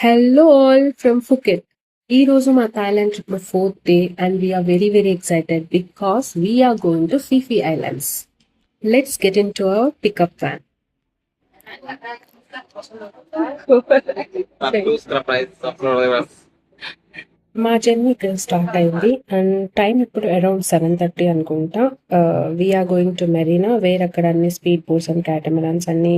Hello all from Phuket. ఈ రోజు మా Thailand trip fourth day and we're very excited because we're going to Phi Phi islands. Let's get in to our pickup van. మా journey ఇక్కడ start అయింది and time ఇప్పుడు around 7:30 అనుకుంటా. We're going to marina, where అక్కడ అన్ని speed boats and క్యాటమరాన్స్ అన్ని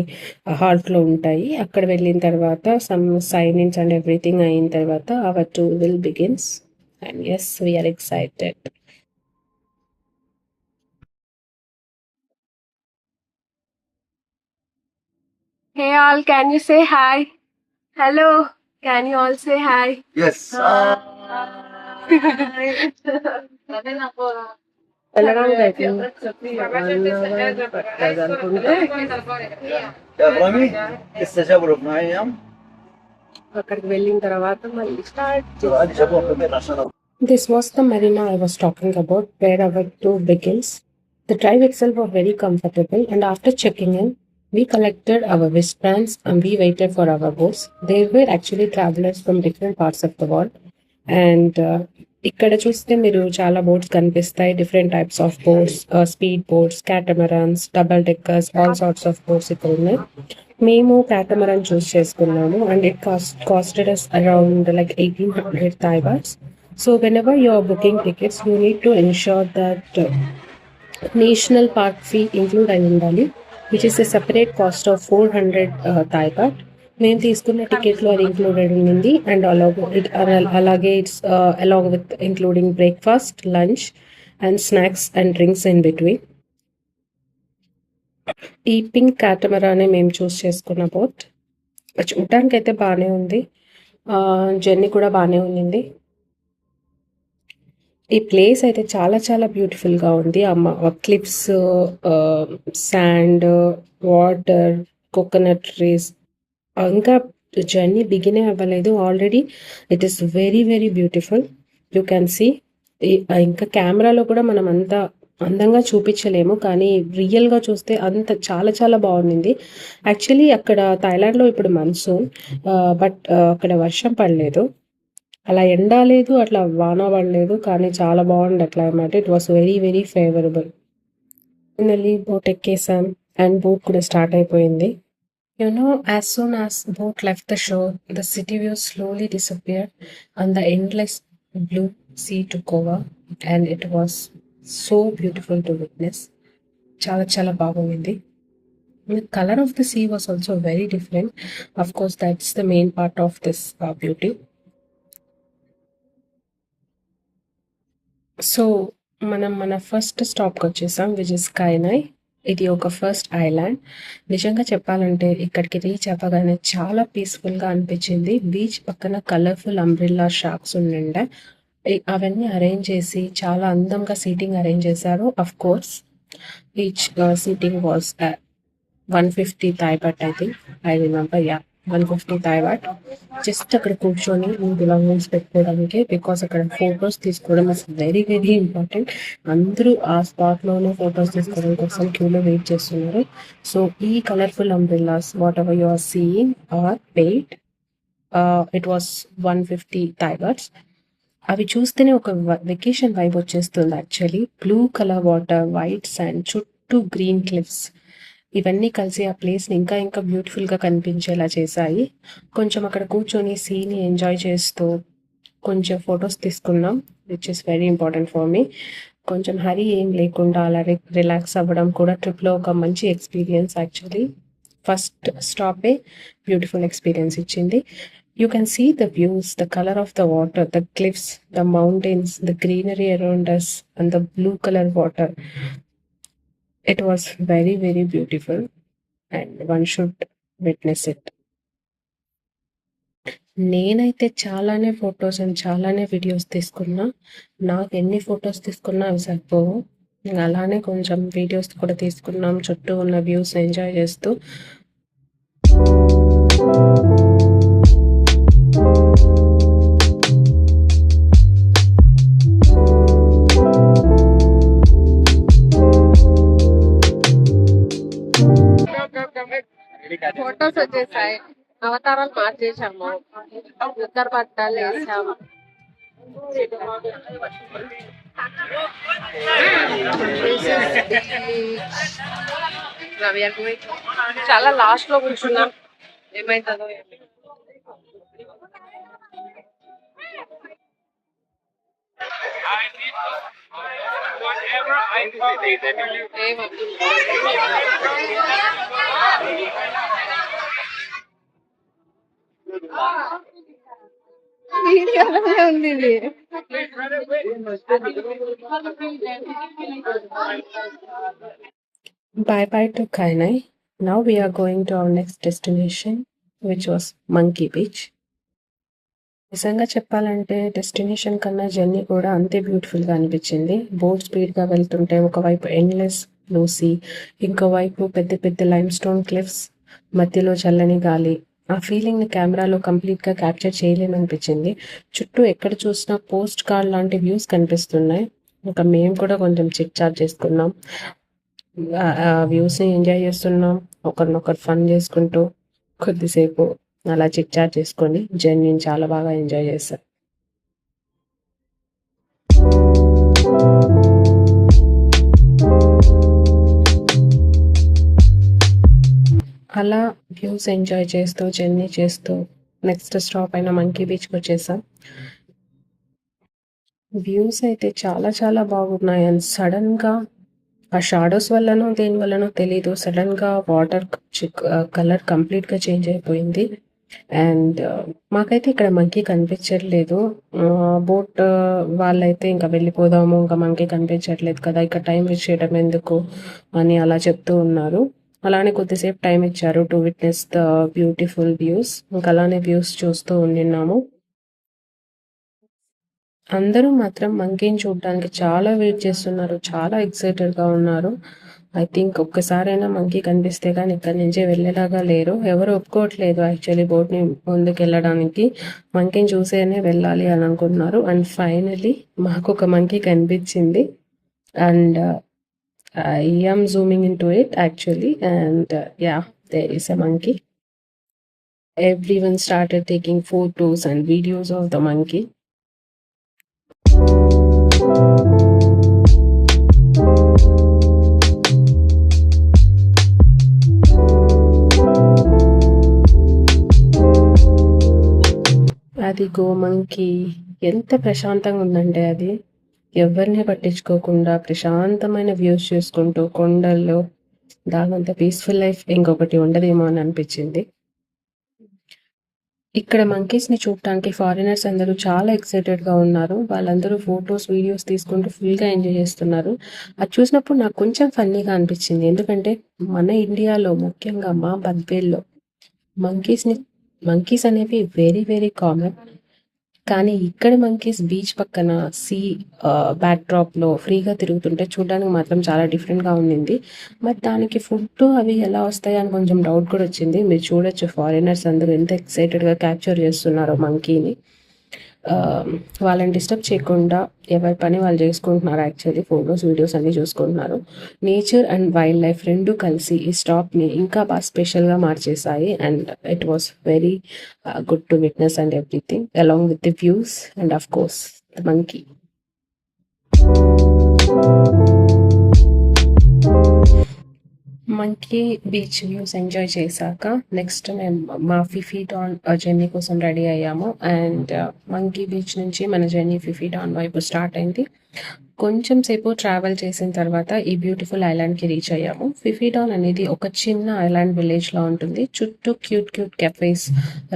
halt లో ఉంటాయి. అక్కడ వెళ్ళిన తర్వాత some sign ins and everything అయిన తర్వాత our tour will begins and as we're excited. Hey all, can you say hi? Hello, can you all say hi? Yes. Around I think 1 hour పట్టదు అనుకుంటే. رامي استجابوا معايا అక్కడికి వెళ్ళిన తర్వాత మళ్ళీ start. جابوه في البيت عشان This was the marina I was talking about, where our tour begins. The drive itself was very comfortable, and after checking in, we collected our wristbands and we waited for our boats. There were actually travelers from different parts of the world, and ఇక్కడ చూస్తే మీరు చాలా boats కనిపిస్తాయి. Different types of boats, speed boats, catamarans, double deckers, all sorts of boats ఇక్కడ ఉన్నాయి. మేము catamaran choose చేసుకున్నాము and it costed us around like 1800 Thai bahts. So whenever you are booking tickets, you need to ensure that national park fee include అయి ఉండాలి, which is a separate cost of 400 Thai baht. మేము తీసుకున్న టికెట్లో అది included ఉంది and అలాగే it's along with including breakfast, lunch and snacks and drinks in between. ఈ pink క్యాటమరానే మేము చూస్ చేసుకున్న బోట్. చూడటానికి అయితే బాగానే ఉంది, జర్నీ కూడా బాగానే ఉండింది. ఈ ప్లేస్ అయితే చాలా బ్యూటిఫుల్గా ఉంది. Cliffs, sand, water, coconut trees. ఇంకా జర్నీ బిగినే అవ్వలేదు, already it is very beautiful. You can see. ఇంకా కెమెరాలో కూడా మనం అంత అందంగా చూపించలేము, కానీ రియల్గా చూస్తే అంత చాలా బాగుంది. యాక్చువల్లీ అక్కడ థాయిలాండ్లో ఇప్పుడు మాన్సూన్, బట్ అక్కడ వర్షం పడలేదు, అలా ఎండ లేదు, అట్లా వాన పడలేదు, కానీ చాలా బాగుంది climate. It was very favourable. Finally boat ఎక్కేసాం అండ్ బోట్ కూడా స్టార్ట్ అయిపోయింది. As soon as boat left the shore, the city view slowly disappeared and the endless blue sea took over, and it was so beautiful to witness. చాలా బాగుంది. The color of the sea was also very different. Of course, that's the main part of this beauty. So మనం మన first స్టాప్కి వచ్చేసాం, which is కైనాయ్. ఇది ఒక first island. నిజంగా చెప్పాలంటే ఇక్కడికి రీచ్ అవ్వగానే చాలా పీస్ఫుల్గా అనిపించింది. బీచ్ పక్కన కలర్ఫుల్ అంబ్రిల్లా షాప్స్ ఉండే, అవన్నీ అరేంజ్ చేసి చాలా అందంగా సీటింగ్ అరేంజ్ చేశారు. Of course each seating was 150 Thai baht, I think. I remember, yeah, 150 Thai baht. Just అక్కడ కూర్చొని మీ బిలాంగింగ్స్ పెట్టుకోవడానికి, బికాస్ అక్కడ ఫొటోస్ తీసుకోవడం ఇస్ వెరీ ఇంపార్టెంట్. అందరూ ఆ స్పాట్లోనే ఫొటోస్ తీసుకోవడం కోసం క్యూలో వెయిట్ చేస్తున్నారు. సో ఈ colourful umbrellas, whatever you are seeing, are paid. It was 150 Thai bahts. అవి చూస్తేనే ఒక వెకేషన్ వైబ్ వచ్చేస్తుంది. Actually blue colour water, white sand, చుట్టూ గ్రీన్ క్లిఫ్స్, ఇవన్నీ కలిసి ఆ ప్లేస్ని ఇంకా బ్యూటిఫుల్గా కనిపించేలా చేశాయి. కొంచెం అక్కడ కూర్చొని సీని ఎంజాయ్ చేస్తూ కొంచెం ఫొటోస్ తీసుకున్నాం, which is very important for me. కొంచెం హరీ ఏం లేకుండా అలా రిలాక్స్ అవ్వడం కూడా ట్రిప్లో ఒక మంచి ఎక్స్పీరియన్స్. యాక్చువల్లీ ఫస్ట్ స్టాపే బ్యూటిఫుల్ ఎక్స్పీరియన్స్ ఇచ్చింది. You can see the views, the color of the water, the cliffs, the mountains, the greenery around us, and the blue color water. It was very beautiful and one should witness it. నేనైతే చాలానే photos and చాలానే videos తీసుకున్నా. నాకు ఎన్ని photos తీసుకున్నా అవి సరిపోవు. అలానే కొంచెం వీడియోస్ కూడా తీసుకున్నాం, చుట్టూ ఉన్న వ్యూస్ ఎంజాయ్ చేస్తూ. ఫొటోస్ వచ్చేసాయి. అవతారాలు మార్చేసాము, నిక్కర్ బట్టలు వేసాము. చాలా లాస్ట్ లో కూర్చున్నాం, ఏమైతుందో ఉంది ఇది. Bye bye to Kainai. Now we are going to our next destination, which was Monkey Beach. నిజంగా చెప్పాలంటే డెస్టినేషన్ కన్నా జర్నీ కూడా అంతే బ్యూటిఫుల్గా అనిపించింది. బోట్ స్పీడ్గా వెళ్తుంటే ఒకవైపు ఎండ్లెస్ బ్లూ సీ, ఇంకోవైపు పెద్ద పెద్ద లైమ్ స్టోన్ క్లిఫ్స్, మధ్యలో చల్లని గాలి. ఆ ఫీలింగ్ని కెమెరాలో కంప్లీట్గా క్యాప్చర్ చేయలేమనిపించింది. చుట్టూ ఎక్కడ చూసినా పోస్ట్ కార్డ్ లాంటి వ్యూస్ కనిపిస్తున్నాయి. ఇంకా మేము కూడా కొంచెం చిట్ చాట్ చేసుకున్నాం, వ్యూస్ని ఎంజాయ్ చేస్తున్నాం, ఒకరినొకరు ఫన్ చేసుకుంటూ కొద్దిసేపు అలా చిట్ చాట్ చేసుకొని జర్నీని చాలా బాగా ఎంజాయ్ చేశాను. అలా వ్యూస్ ఎంజాయ్ చేస్తూ జర్నీ చేస్తూ నెక్స్ట్ స్టాప్ అయిన మంకీ బీచ్కి వచ్చేసాం. వ్యూస్ అయితే చాలా చాలా బాగున్నాయి. అండ్ సడన్గా ఆ షాడోస్ వల్లనో దేని వల్లనో తెలీదు, సడన్గా వాటర్ కలర్ కంప్లీట్గా చేంజ్ అయిపోయింది. అండ్ మాకైతే ఇక్కడ మంకీ కనిపించట్లేదు. బోట్ వాళ్ళైతే ఇంకా వెళ్ళిపోదాము, ఇంకా మంకీ కనిపించట్లేదు కదా, ఇక్కడ టైం వేస్ట్ చేయడం ఎందుకు అని అలా చెప్తూ ఉన్నారు. అలానే కొద్దిసేపు టైం ఇచ్చారు to witness the beautiful views. ఇంకా అలానే వ్యూస్ చూస్తూ ఉండిన్నాము. అందరూ మాత్రం మంకీని చూడడానికి చాలా వెయిట్ చేస్తున్నారు, చాలా ఎక్సైటెడ్గా ఉన్నారు. ఐ థింక్ ఒక్కసారైనా మంకీ కనిపిస్తే కానీ ఇక్కడి నుంచే వెళ్ళేలాగా లేరు. ఎవరు ఒప్పుకోవట్లేదు యాక్చువల్లీ బోట్ని ముందుకు వెళ్ళడానికి, మంకీని చూసేనే వెళ్ళాలి అని అనుకుంటున్నారు. అండ్ ఫైనలీ మాకు ఒక మంకీ కనిపించింది. And I am zooming into it actually, and yeah, there is a monkey. Everyone started taking photos and videos of the monkey. అది గో మంకీ ఎంత ప్రశాంతంగా ఉందంటే, అది ఎవరిని పట్టించుకోకుండా ప్రశాంతమైన వ్యూస్ చూసుకుంటూ కొండల్లో దానంత పీస్ఫుల్ లైఫ్ ఇంకొకటి ఉండదేమో అని అనిపించింది. ఇక్కడ మంకీస్ని చూడటానికి ఫారినర్స్ అందరూ చాలా ఎక్సైటెడ్గా ఉన్నారు. వాళ్ళందరూ ఫొటోస్ వీడియోస్ తీసుకుంటూ ఫుల్గా ఎంజాయ్ చేస్తున్నారు. అది చూసినప్పుడు నాకు కొంచెం ఫన్నీగా అనిపించింది. ఎందుకంటే మన ఇండియాలో ముఖ్యంగా మా బద్వేల్లో మంకీస్ అనేవి వెరీ వెరీ కామన్. కానీ ఇక్కడ మంకీస్ బీచ్ పక్కన సీ బ్యాక్ డ్రాప్లో ఫ్రీగా తిరుగుతుంటే చూడడానికి మాత్రం చాలా డిఫరెంట్గా ఉండింది. మరి దానికి ఫుడ్ అవి ఎలా వస్తాయి అని కొంచెం డౌట్ కూడా వచ్చింది. మీరు చూడొచ్చు ఫారినర్స్ అందరూ ఎంత ఎక్సైటెడ్గా క్యాప్చర్ చేస్తున్నారో మంకీని. వాళ్ళని డిస్టర్బ్ చేయకుండా ఎవరి పని వాళ్ళు చేసుకుంటున్నారు. యాక్చువల్లీ ఫొటోస్ వీడియోస్ అన్నీ చూసుకుంటున్నారు. నేచర్ అండ్ వైల్డ్ లైఫ్ రెండు కలిసి ఈ స్టాప్ని ఇంకా బాగా స్పెషల్గా మార్చేసాయి. And it was very good to witness and everything along with the views and of course the monkey. Monkey beach views enjoy చేశాక నెక్స్ట్ మేము మా ఫిఫీ డాన్ జర్నీ కోసం రెడీ అయ్యాము. అండ్ మంకీ బీచ్ నుంచి మన జర్నీ ఫిఫీ డాన్ వైపు start అయింది. కొంచెం సేపు ట్రావెల్ చేసిన తర్వాత ఈ బ్యూటిఫుల్ ఐలాండ్కి రీచ్ అయ్యాము. ఫిఫీ డాన్ అనేది ఒక చిన్న ఐలాండ్ విలేజ్లో ఉంటుంది. చుట్టూ cute cute cafes,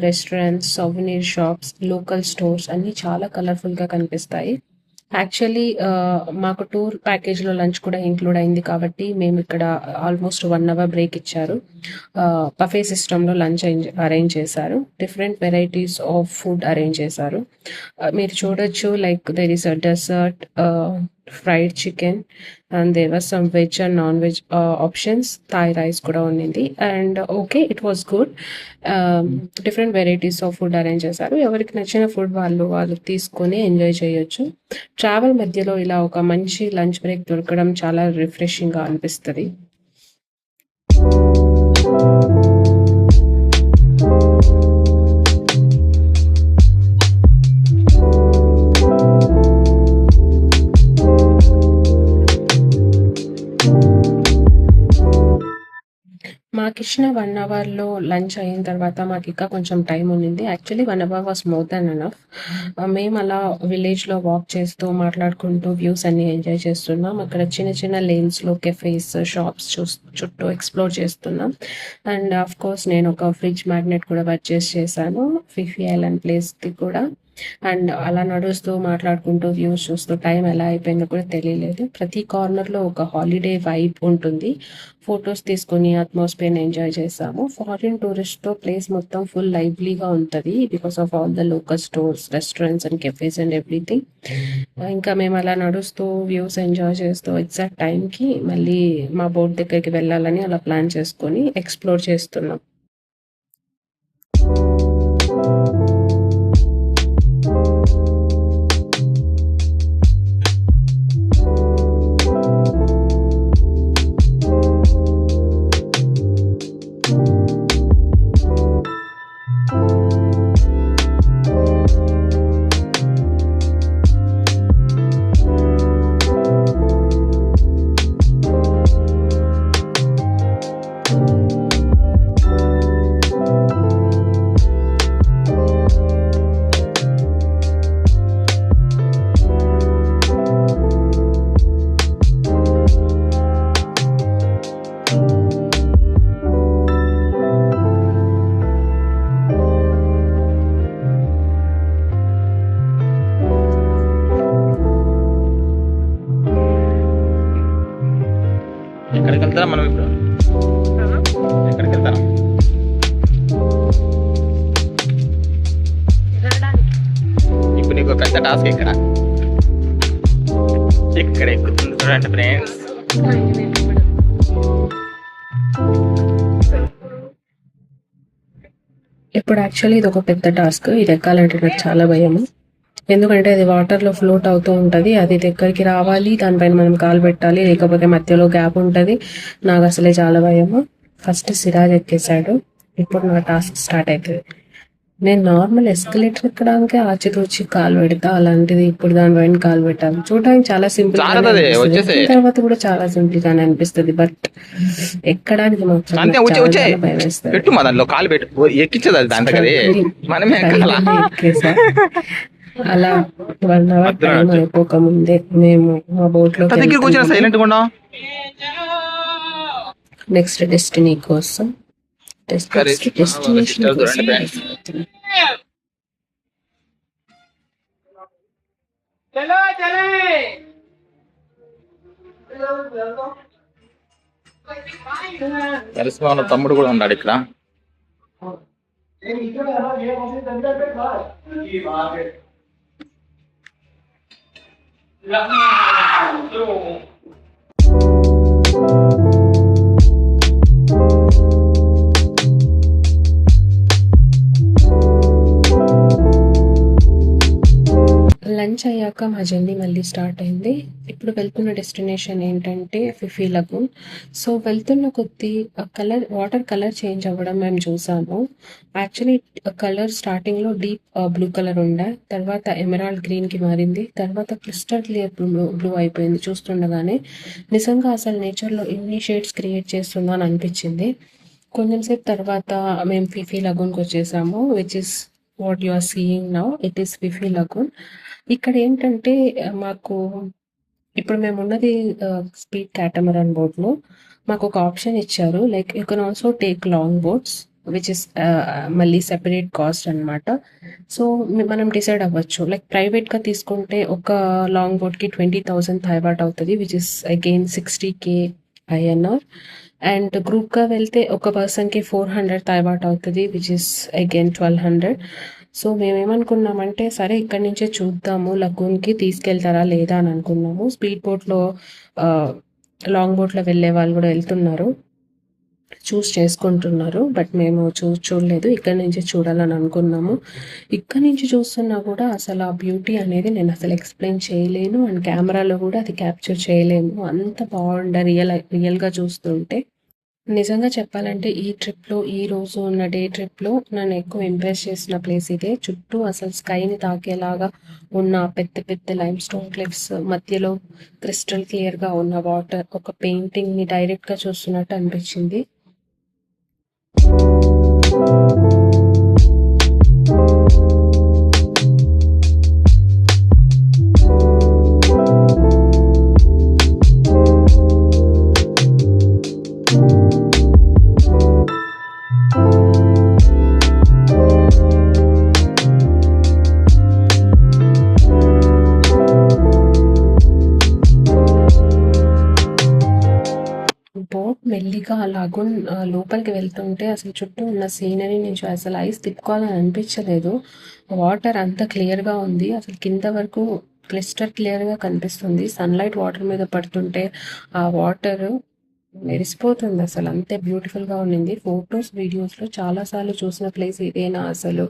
restaurants, souvenir shops, local stores అన్నీ చాలా కలర్ఫుల్గా కనిపిస్తాయి. యాక్చువల్లీ మాకు టూర్ ప్యాకేజ్లో లంచ్ కూడా ఇంక్లూడ్ అయింది కాబట్టి మేము ఇక్కడ ఆల్మోస్ట్ 1 hour బ్రేక్ ఇచ్చారు. బఫే సిస్టంలో లంచ్ అరేంజ్ చేశారు. Different varieties of food arrange చేశారు. మీరు చూడొచ్చు, like there is a dessert, fried chicken, and there was some veg and non veg options. Thai rice కూడా ఉండింది. And okay, it was good. Different varieties of food arrange చేశారు. ఎవరికి నచ్చిన food వాళ్ళు తీసుకొని ఎంజాయ్ చేయొచ్చు. ట్రావెల్ మధ్యలో ఇలా ఒక మంచి లంచ్ బ్రేక్ దొరకడం చాలా రిఫ్రెషింగ్గా అనిపిస్తుంది. మాకిచ్చిన 1 అవర్‌లో లంచ్ అయిన తర్వాత మాకింకా కొంచెం టైం ఉండింది. Actually 1 hour was more than enough. మేమలా విలేజ్‌లో వాక్ చేస్తూ, మాట్లాడుకుంటూ వ్యూస్ అన్నీ ఎంజాయ్ చేస్తున్నాం. అక్కడ చిన్న చిన్న లేన్స్‌లో కెఫేస్, షాప్స్ చుట్టూ ఎక్స్‌ప్లోర్ చేస్తున్నాం. అండ్ ఆఫ్‌కోర్స్ నేనొక ఫ్రిడ్జ్ మ్యాగ్నెట్ కూడా పర్చేస్ చేశాను. ఫిఫీ ఐలాండ్ ప్లేస్‌ది కూడా. అండ్ అలా నడుస్తూ, మాట్లాడుకుంటూ, వ్యూస్ చూస్తూ టైం ఎలా అయిపోయిందో కూడా తెలియలేదు. ప్రతి కార్నర్‌లో ఒక హాలిడే వైబ్ ఉంటుంది. ఫోటోస్ తీసుకొని అట్మాస్ఫియర్‌ని ఎంజాయ్ చేసాము. ఫారిన్ టూరిస్ట్‌తో ప్లేస్ మొత్తం ఫుల్ లైవ్లీగా ఉంటది. Because of all the local stores, restaurants and cafes and everything. ఇంకా మేము అలా నడుస్తూ, వ్యూస్ ఎంజాయ్ చేస్తూ ఎగ్జాక్ట్ టైంకి మళ్ళీ మా బోట్ దగ్గరికి వెళ్ళాలని అలా ప్లాన్ చేసుకొని ఎక్స్‌ప్లోర్ చేస్తున్నాం. ఎక్కడికి వెళ్తారా మనం ఇప్పుడు? ఎక్కడికి వెళ్తాం? ఇప్పుడు నీకు పెద్ద టాస్క్ ఇక్కడ ఎక్కుతుంది చూడండి ఫ్రెండ్స్. ఇప్పుడు యాక్చువల్లీ ఇది ఒక పెద్ద టాస్క్. ఇది ఎక్కాలంటే నాకు చాలా భయము. ఎందుకంటే అది వాటర్లో ఫ్లోట్ అవుతూ ఉంటుంది. అది దగ్గరికి రావాలి, దానిపైన మనం కాలు పెట్టాలి, లేకపోతే మధ్యలో గ్యాప్ ఉంటుంది. నాకు అసలే చాలా భయము. ఫస్ట్ సిరాజ్ ఎక్కేసాడు. ఇప్పుడు నా టాస్క్ స్టార్ట్ అవుతుంది. నేను నార్మల్ ఎస్కలేటర్ ఎక్కడానికి ఆచితూచి కాలు పెడతా, అలాంటిది ఇప్పుడు దానిపైన కాలు పెట్టాలి. చూడడానికి చాలా సింపుల్ తర్వాత కూడా చాలా సింపుల్ గానే అనిపిస్తుంది. బట్ ఎక్కడానికి మాత్రం అంతే నాకు వచ్చే చాలా భయం వేస్తుంది. పెట్టు మా దాంట్లో కాలు పెట్టు ఎక్కించదు అది దాంట్లో కదా మనమే ఎక్కాలా? ఎక్కేసా. అలా 1 అవర్ టైం అయిపోక ముందే మేము మా బోట్ లో దగ్గర కూర్చొని సైలెంట్ గా ఉన్నాం. నెక్స్ట్ డెస్టినీ కోసం డెస్టినేషన్ కోసం కలిసి ఉన్న తమ్ముడు కూడా ఉన్నాడు ఇక్కడ. లంచ్ అయ్యాక మా జర్నీ మళ్ళీ స్టార్ట్ అయింది. ఇప్పుడు వెళ్తున్న డెస్టినేషన్ ఏంటంటే ఫిఫీ లగూన్. సో వెళ్తున్న కొద్దీ వాటర్ కలర్ చేంజ్ అవ్వడం మేము చూసాము. యాక్చువల్లీ కలర్ స్టార్టింగ్లో డీప్ బ్లూ కలర్ ఉండే, తర్వాత ఎమరాల్డ్ గ్రీన్కి మారింది, తర్వాత క్రిస్టల్ క్లియర్ బ్లూ అయిపోయింది చూస్తుండగానే. నిజంగా అసలు నేచర్లో ఇన్ని షేడ్స్ క్రియేట్ చేస్తుందో అని అనిపించింది. కొంచెం సేపు తర్వాత మేము ఫిఫీ లగూన్కి వచ్చేసాము. Which is what you are seeing now. It is Phi Phi lagoon. ఇక్కడ ఏంటంటే మాకు ఇప్పుడు మేము ఉన్నది స్పీడ్ క్యాటమరాన్ బోట్లో. మాకు ఒక ఆప్షన్ ఇచ్చారు, like you can also take long boats which is మళ్ళీ సెపరేట్ కాస్ట్ అనమాట. సో మనం డిసైడ్ అవ్వచ్చు. లైక్ ప్రైవేట్గా తీసుకుంటే ఒక లాంగ్ బోట్కి 20,000 థాయ్ అవుతుంది, which is again 60K INR. And గ్రూప్గా వెళ్తే ఒక పర్సన్కి 400 థాయ్ అవుతుంది, విచ్ ఇస్ అగైన్ 1200. సో మేమేమనుకున్నామంటే సరే ఇక్కడి నుంచే చూద్దాము, లగూన్కి తీసుకెళ్తారా లేదా అని అనుకున్నాము. స్పీడ్ బోట్లో లాంగ్ బోట్లో వెళ్ళే వాళ్ళు కూడా వెళ్తున్నారు, చూస్ చేసుకుంటున్నారు. బట్ మేము చూడలేదు, ఇక్కడి నుంచి చూడాలని అనుకున్నాము. ఇక్కడి నుంచి చూస్తున్నా కూడా అసలు ఆ బ్యూటీ అనేది నేను అసలు ఎక్స్ప్లెయిన్ చేయలేను. అండ్ కెమెరాలో కూడా అది క్యాప్చర్ చేయలేము, అంత బాగుండే రియల్గా చూస్తుంటే. నిజంగా చెప్పాలంటే ఈ ట్రిప్లో, ఈ రోజు ఉన్న డే ట్రిప్లో నన్ను ఎక్కువ ఇంప్రెస్ చేసిన ప్లేస్ ఇదే. చుట్టూ అసలు స్కైని తాకేలాగా ఉన్న పెద్ద పెద్ద లైమ్ స్టోన్ క్లిఫ్స్, మధ్యలో క్రిస్టల్ క్లియర్గా ఉన్న వాటర్, ఒక పెయింటింగ్ని డైరెక్ట్గా చూస్తున్నట్టు అనిపించింది. బోట్ మెల్లిగా లాగున్ లోపలికి వెళ్తుంటే అసలు చుట్టూ ఉన్న సీనరీ నుంచి అసలు ఐస్ తిప్పుకోవాలని అనిపించలేదు. వాటర్ అంత క్లియర్గా ఉంది, అసలు కింద వరకు క్లిస్టర్ క్లియర్గా కనిపిస్తుంది. సన్లైట్ వాటర్ మీద పడుతుంటే ఆ వాటర్ మెరిసిపోతుంది, అసలు అంతే బ్యూటిఫుల్గా ఉండింది. ఫొటోస్ వీడియోస్లో చాలాసార్లు చూసిన ప్లేస్ ఇదేనా అసలు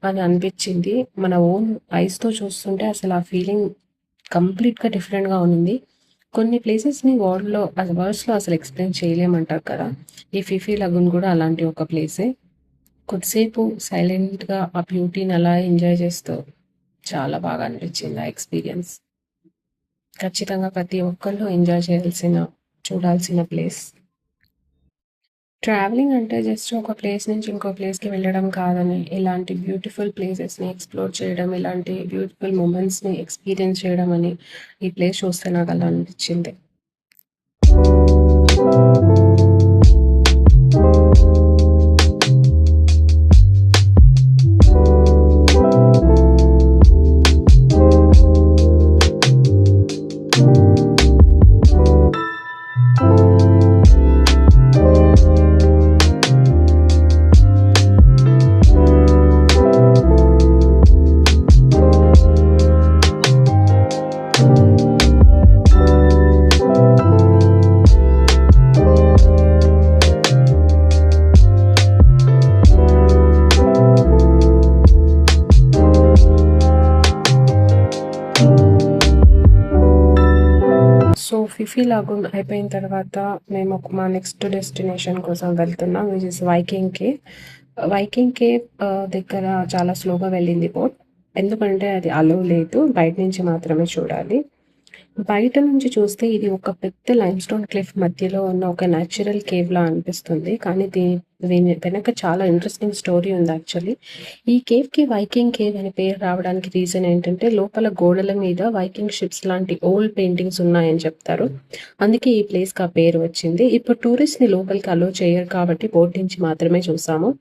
అని అనిపించింది. మన ఓన్ ఐస్తో చూస్తుంటే అసలు ఆ ఫీలింగ్ కంప్లీట్గా డిఫరెంట్గా ఉండింది. కొన్ని ప్లేసెస్ని వర్డ్స్లో అసలు ఎక్స్ప్లెయిన్ చేయలేమంటారు కదా, ఈ ఫిఫీ లగూన్ కూడా అలాంటి ఒక ప్లేసే. కొద్దిసేపు సైలెంట్గా ఆ బ్యూటీని అలా ఎంజాయ్ చేస్తూ చాలా బాగా అనిపించింది ఆ ఎక్స్పీరియన్స్. ఖచ్చితంగా ప్రతి ఒక్కళ్ళు ఎంజాయ్ చూడాల్సిన ప్లేస్. ట్రావెలింగ్ అంటే జస్ట్ ఒక ప్లేస్ నుంచి ఇంకో ప్లేస్కి వెళ్ళడం కాదని, ఇలాంటి బ్యూటిఫుల్ ప్లేసెస్ని ఎక్స్ప్లోర్ చేయడం, ఇలాంటి బ్యూటిఫుల్ మూమెంట్స్ని ఎక్స్పీరియన్స్ చేయడం అని ఈ ప్లేస్ చూస్తే నాకు అలా అనిపించింది. సో ఫిఫీ లాగూన్ అయిపోయిన తర్వాత మేము మా నెక్స్ట్ డెస్టినేషన్ కోసం వెళ్తున్నాం, which is Viking cave. Viking cave దగ్గర చాలా స్లోగా వెళ్ళింది బోట్, ఎందుకంటే అది అలో లేదు, బయట నుంచి మాత్రమే చూడాలి. బయట నుంచి చూస్తే ఇది ఒక పెద్ద లైమ్ స్టోన్ క్లిఫ్ మధ్యలో ఉన్న ఒక న్యాచురల్ కేవ్ లా అనిపిస్తుంది, కానీ దీని వెనక చాలా ఇంట్రెస్టింగ్ స్టోరీ ఉంది యాక్చువల్లీ. ఈ కేవ్ కి వైకింగ్ కేవ్ అని పేరు రావడానికి రీజన్ ఏంటంటే లోపల గోడల మీద వైకింగ్ షిప్స్ లాంటి ఓల్డ్ పెయింటింగ్స్ ఉన్నాయని చెప్తారు, అందుకే ఈ ప్లేస్ కి ఆ పేరు వచ్చింది. ఇప్పుడు టూరిస్ట్ ని లోపలికి అలో చేయరు కాబట్టి బోట్ నుంచి మాత్రమే చూసాము.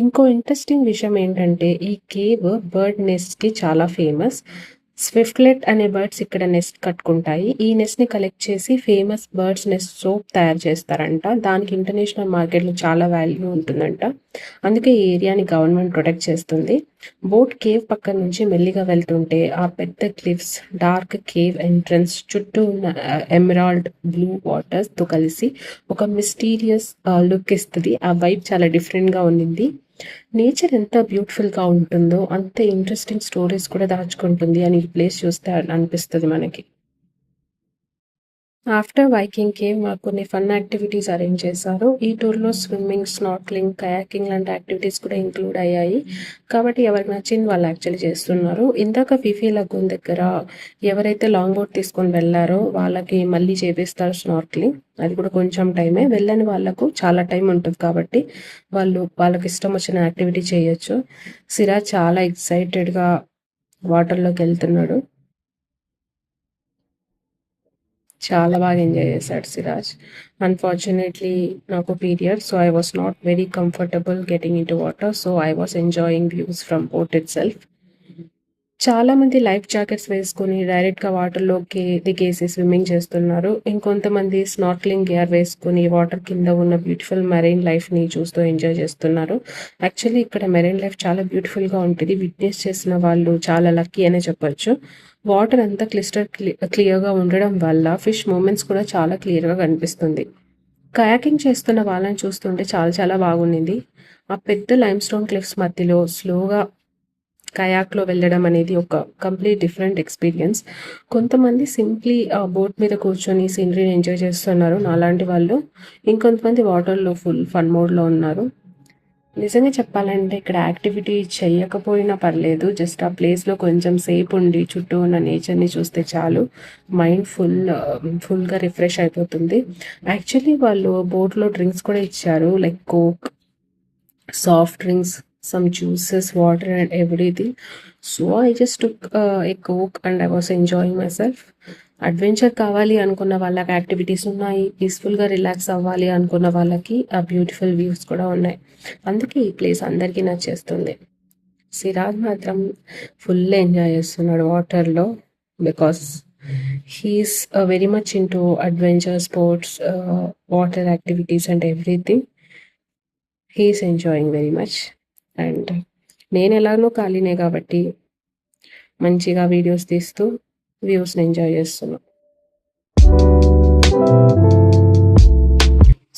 ఇంకో ఇంట్రెస్టింగ్ విషయం ఏంటంటే ఈ కేవ్ బర్డ్ నెస్ట్ కి చాలా ఫేమస్. స్విఫ్ట్లెట్ అనే బర్డ్స్ ఇక్కడ నెస్ట్ కట్టుకుంటాయి. ఈ నెస్ట్ ని కలెక్ట్ చేసి ఫేమస్ బర్డ్స్ నెస్ట్ సోప్ తయారు చేస్తారంట. దానికి ఇంటర్నేషనల్ మార్కెట్లో చాలా వాల్యూ ఉంటుందంట, అందుకే ఈ ఏరియాని గవర్నమెంట్ ప్రొటెక్ట్ చేస్తుంది. బోట్ కేవ్ పక్క నుంచి మెల్లిగా వెళ్తుంటే ఆ పెద్ద క్లిఫ్స్, డార్క్ కేవ్ ఎంట్రన్స్, చుట్టూ ఉన్న ఎమరాల్డ్ బ్లూ వాటర్స్ తో కలిసి ఒక మిస్టీరియస్ లుక్ ఇస్తుంది. ఆ వైబ్ చాలా డిఫరెంట్ గా ఉండింది. నేచర్ ఎంత బ్యూటిఫుల్గా ఉంటుందో అంతే ఇంట్రెస్టింగ్ స్టోరీస్ కూడా దాచుకుంటుంది అని ఈ ప్లేస్ చూస్తే అనిపిస్తుంది మనకి. ఆఫ్టర్ వైకింగ్ కేవ్ మాకు కొన్ని ఫన్ యాక్టివిటీస్ అరేంజ్ చేశారు. ఈ టూర్లో స్విమ్మింగ్, స్నార్క్లింగ్, కయాకింగ్ లాంటి యాక్టివిటీస్ కూడా ఇంక్లూడ్ అయ్యాయి, కాబట్టి ఎవరికి నచ్చింది వాళ్ళు యాక్చువల్లీ చేస్తున్నారు. ఇందాక ఫిఫీ లగూన్ దగ్గర ఎవరైతే లాంగ్ బోట్ తీసుకొని వెళ్ళారో వాళ్ళకి మళ్ళీ చేపిస్తారు స్నార్క్లింగ్, అది కూడా కొంచెం టైమే. వెళ్ళని వాళ్ళకు చాలా టైం ఉంటుంది కాబట్టి వాళ్ళకి ఇష్టం వచ్చిన యాక్టివిటీ చేయొచ్చు. సిరాజ్ చాలా ఎక్సైటెడ్గా వాటర్లోకి వెళ్తున్నాడు, చాలా బాగా ఎంజాయ్ చేశాడు సిరాజ్. అన్ఫార్చునేట్లీ నాకు period, so I was not very comfortable getting in to water, so I was enjoying views from boat it self. చాలా మంది లైఫ్ జాకెట్స్ వేసుకుని డైరెక్ట్గా వాటర్లోకి దిగేసి స్విమ్మింగ్ చేస్తున్నారు. ఇంకొంతమంది స్నార్క్లింగ్ గేర్ వేసుకుని వాటర్ కింద ఉన్న బ్యూటిఫుల్ మెరైన్ లైఫ్ని చూస్తూ ఎంజాయ్ చేస్తున్నారు. యాక్చువల్లీ ఇక్కడ మెరైన్ లైఫ్ చాలా బ్యూటిఫుల్గా ఉంటుంది, విట్నెస్ చేసిన వాళ్ళు చాలా లక్కీ అనే చెప్పొచ్చు. వాటర్ అంతా క్లియర్గా ఉండడం వల్ల ఫిష్ మూమెంట్స్ కూడా చాలా క్లియర్గా కనిపిస్తుంది. కయాకింగ్ చేస్తున్న వాళ్ళని చూస్తుంటే చాలా చాలా బాగుండింది. ఆ పెద్ద లైమ్ స్టోన్ క్లిఫ్స్ మధ్యలో స్లోగా కయాక్లో వెళ్ళడం అనేది ఒక కంప్లీట్ డిఫరెంట్ ఎక్స్పీరియన్స్. కొంతమంది సింప్లీ బోట్ మీద కూర్చొని సీనరీని ఎంజాయ్ చేస్తున్నారు నాలాంటి వాళ్ళు, ఇంకొంతమంది వాటర్లో ఫుల్ ఫన్ మోడ్లో ఉన్నారు. నిజంగా చెప్పాలంటే ఇక్కడ యాక్టివిటీ చేయకపోయినా పర్లేదు, జస్ట్ ఆ ప్లేస్లో కొంచెం సేపు ఉండి చుట్టూ ఉన్న నేచర్ని చూస్తే చాలు, మైండ్ ఫుల్గా రిఫ్రెష్ అయిపోతుంది. యాక్చువల్లీ వాళ్ళు బోట్లో డ్రింక్స్ కూడా ఇచ్చారు, like coke, soft drinks, some juices, water, and everything. So I just took a coke and I was enjoying myself. Adventure కావాలి అనుకున్న వాళ్ళకి యాక్టివిటీస్ ఉన్నాయి, పీస్ఫుల్గా రిలాక్స్ అవ్వాలి అనుకున్న వాళ్ళకి ఆ బ్యూటిఫుల్ వ్యూస్ కూడా ఉన్నాయి. అందుకే ఈ ప్లేస్ అందరికీ నచ్చేస్తుంది. సిరాజ్ మాత్రం ఫుల్ ఎంజాయ్ చేస్తున్నాడు వాటర్లో, because he is very much in to adventure sports, water activities and everything. He is enjoying very much. And నేను ఎలాగో ఖాళీనే కాబట్టి మంచిగా వీడియోస్ తీస్తూ వ్యూస్ని ఎంజాయ్ చేస్తున్నా.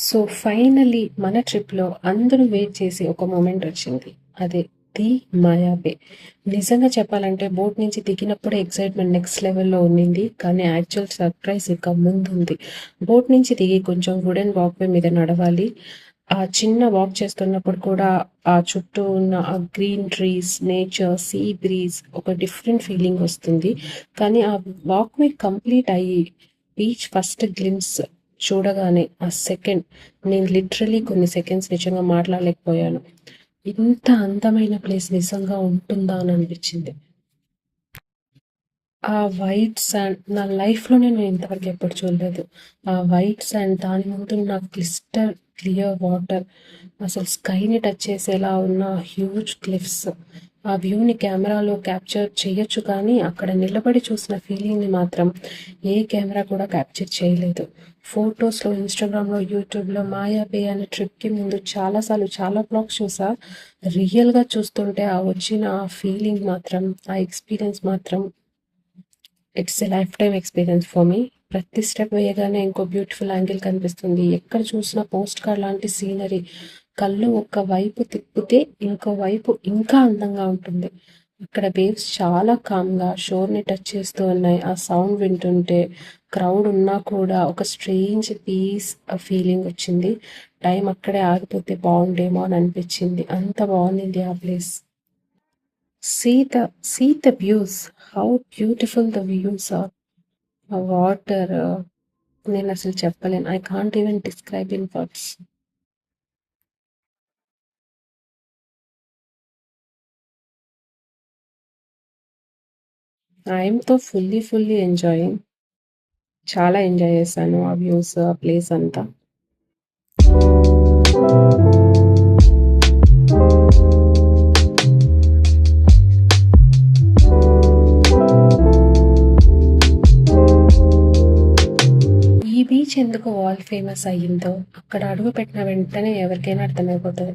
సో ఫైనలీ మన ట్రిప్లో అందరూ వెయిట్ చేసి ఒక మూమెంట్ వచ్చింది, అదే ది మాయా బే. నిజంగా చెప్పాలంటే బోట్ నుంచి దిగినప్పుడే ఎక్సైట్మెంట్ నెక్స్ట్ లెవెల్లో ఉండింది, కానీ యాక్చువల్ సర్ప్రైజ్ ఇక ముందు ఉంది. బోట్ నుంచి దిగి కొంచెం వుడెన్ వాక్వే మీద నడవాలి. ఆ చిన్న వాక్ చేస్తున్నప్పుడు కూడా ఆ చుట్టూ ఉన్న ఆ green trees, nature, see breeze ఒక డిఫరెంట్ ఫీలింగ్ వస్తుంది. కానీ ఆ వాక్వే కంప్లీట్ అయ్యి బీచ్ ఫస్ట్ గ్లిమ్స్ చూడగానే ఆ సెకండ్ నేను లిటరలీ కొన్ని సెకండ్స్ నిజంగా మాట్లాడలేకపోయాను. ఇంత అందమైన ప్లేస్ నిజంగా ఉంటుందా అని అనిపించింది. ఆ వైట్ శాండ్ నా లైఫ్లోనే నేను ఇంతవరకు ఎప్పుడు చూడలేదు. ఆ వైట్ శాండ్, దాని ముందు నాకు క్లిస్టర్ క్లియర్ వాటర్, అసలు స్కైని టచ్ చేసేలా ఉన్న హ్యూజ్ క్లిఫ్స్. ఆ వ్యూని కెమెరాలో క్యాప్చర్ చేయొచ్చు, కానీ అక్కడ నిలబడి చూసిన ఫీలింగ్ని మాత్రం ఏ కెమెరా కూడా క్యాప్చర్ చేయలేదు. ఫొటోస్లో, ఇన్స్టాగ్రామ్లో, యూట్యూబ్లో మాయా బే అనే ట్రిప్కి ముందు చాలాసార్లు చాలా బ్లాగ్స్ చూసా. రియల్గా చూస్తుంటే ఆ వచ్చిన ఆ ఫీలింగ్ మాత్రం, ఆ ఎక్స్పీరియన్స్ మాత్రం it's a life time experience for me. ప్రతి స్టెప్ వేయగానే ఇంకో బ్యూటిఫుల్ యాంగిల్ కనిపిస్తుంది. ఎక్కడ చూసినా పోస్ట్ కార్డ్ లాంటి సీనరీ. కళ్ళు ఒక్క వైపు తిప్పితే ఇంకో వైపు ఇంకా అందంగా ఉంటుంది. అక్కడ వేవ్స్ చాలా కామ్గా షోర్ని టచ్ చేస్తూ ఉన్నాయి. ఆ సౌండ్ వింటుంటే క్రౌడ్ ఉన్నా కూడా ఒక స్ట్రేంజ్ పీస్ ఫీలింగ్ వచ్చింది. టైం అక్కడే ఆగిపోతే బాగుండేమో అని అనిపించింది. అంత బాగుంది ఆ place. See the views, how beautiful the views are. A water, నేను అసలు చెప్పలేను. I can't even describe in words. ఐఎమ్తో ఫుల్లీ ఎంజాయింగ్. చాలా ఎంజాయ్ చేశాను ఆ వ్యూస్, ఆ ప్లేస్ అంతా. ఈ బీచ్ ఎందుకు వరల్డ్ ఫేమస్ అయ్యిందో అక్కడ అడుగు పెట్టిన వెంటనే ఎవరికైనా అర్థమైపోతుంది.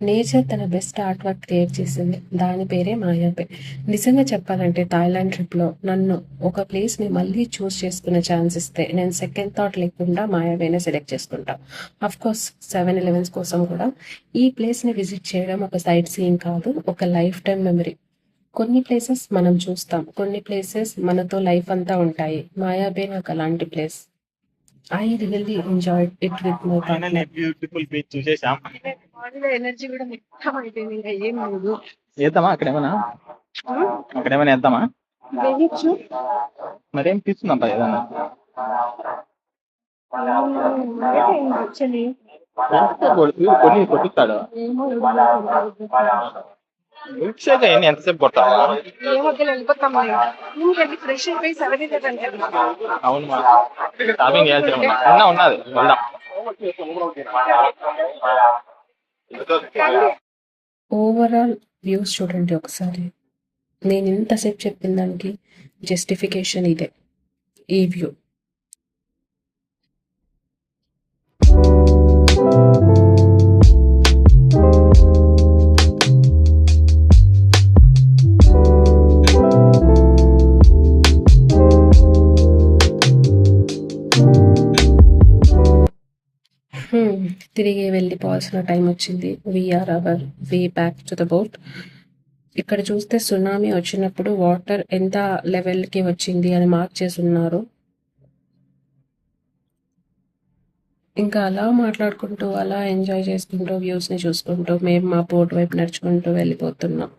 నేచర్ తన బెస్ట్ ఆర్ట్ వర్క్ క్రియేట్ చేసింది, దాని పేరే మాయాబే. నిజంగా చెప్పాలంటే థాయిలాండ్ ట్రిప్లో నన్ను ఒక ప్లేస్ని మళ్ళీ చూస్ చేసుకునే ఛాన్స్ ఇస్తే నేను సెకండ్ థాట్ లేకుండా మాయాబేనే సెలెక్ట్ చేసుకుంటా. అఫ్కోర్స్ 7-Elevens కోసం కూడా. ఈ ప్లేస్ని విజిట్ చేయడం ఒక సైట్ సీయింగ్ కాదు, ఒక లైఫ్ టైం మెమరీ. కొన్ని ప్లేసెస్ మనం చూస్తాం, కొన్ని ప్లేసెస్ మనతో లైఫ్ అంతా ఉంటాయి. మాయాబే నాకు అలాంటి place. I really enjoyed it with my partner. Beautiful beach చూసేసాం. బాడీలో ఎనర్జీ కూడా మొత్తం అయిపోయింది, ఇంకా ఏం లేదు. వేద్దామా అక్కడేమన్నా? అక్కడేమైనా వేద్దామా? వేయచ్చు. మరేం తీసుకుందాం పా ఏదన్నా. యాక్చువల్లీ కొన్ని కొట్టిస్తాడు. మిల్క్ షేక్ అయ్యింది, ఎంతసేపు కొడతావా? ఫ్రెష్ అయిపోయి 7-Eleven అవును, మా షాపింగ్ చేయాల్సిన ఉన్నది, వెళ్దాం. ఓవరాల్ వ్యూస్ చూడండి ఒకసారి. నేను ఇంతసేపు చెప్పిన దానికి జస్టిఫికేషన్ ఇదే, ఈ వ్యూ. తిరిగి వెళ్ళిపోవాల్సిన టైం వచ్చింది. We're our way back to the boat. ఇక్కడ చూస్తే సునామీ వచ్చినప్పుడు వాటర్ ఎంత లెవెల్కి వచ్చింది అని మార్క్ చేసి ఉన్నారు. ఇంకా అలా మాట్లాడుకుంటూ, అలా ఎంజాయ్ చేసుకుంటూ, వ్యూస్ని చూసుకుంటూ మేము మా బోట్ వైపు నడుచుకుంటూ వెళ్ళిపోతున్నాం.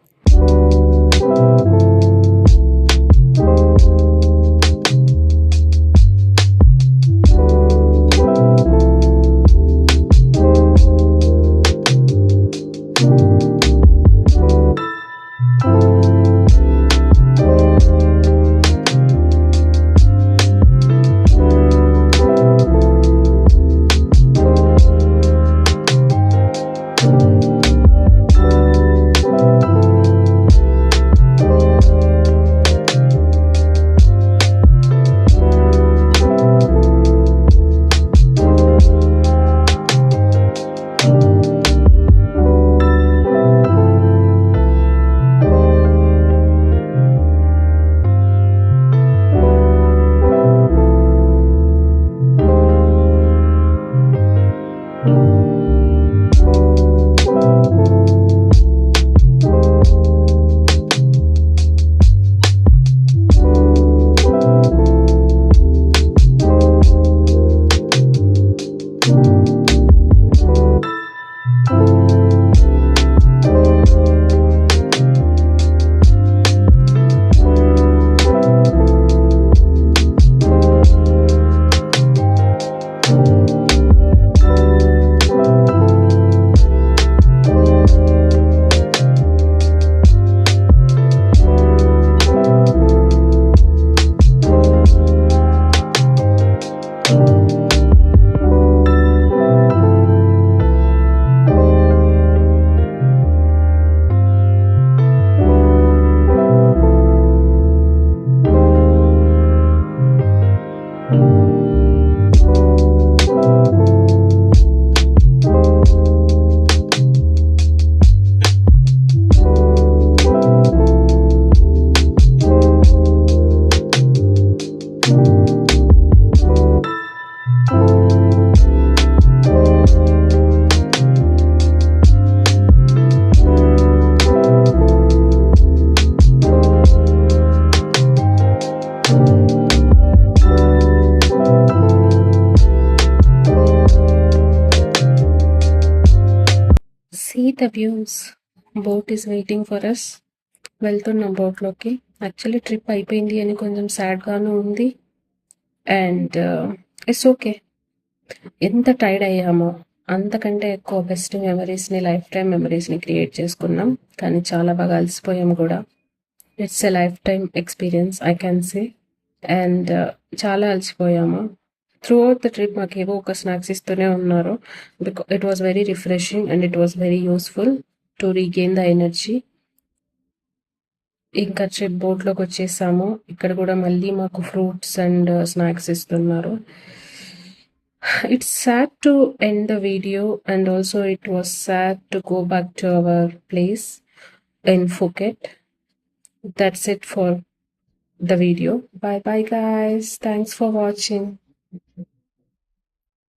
The views. Boat is waiting for us. వెళ్తున్నాం బోట్లోకి. యాక్చువల్లీ ట్రిప్ అయిపోయింది అని కొంచెం సాడ్గాను ఉంది. And it's okay. ఎంత టైర్డ్ అయ్యామో అంతకంటే ఎక్కువ బెస్ట్ మెమరీస్ని, లైఫ్ టైం మెమరీస్ని క్రియేట్ చేసుకున్నాం. కానీ చాలా బాగా అలసిపోయాం కూడా. It's a lifetime experience I can say. And చాలా అలసిపోయాము. త్రూ అవుట్ ద ట్రిప్ మాకు ఏవో ఒక స్నాక్స్ ఇస్తూనే ఉన్నారు. It was very refreshing and it was very useful to regain the energy. ఇంకా ట్రిప్ బోట్లోకి వచ్చేసాము. ఇక్కడ కూడా మళ్ళీ మాకు ఫ్రూట్స్ అండ్ స్నాక్స్ ఇస్తున్నారు. It's sad to end the video, and also it was sad to go back to our place in Phuket. That's it for the video. Bye bye guys. Thanks for watching.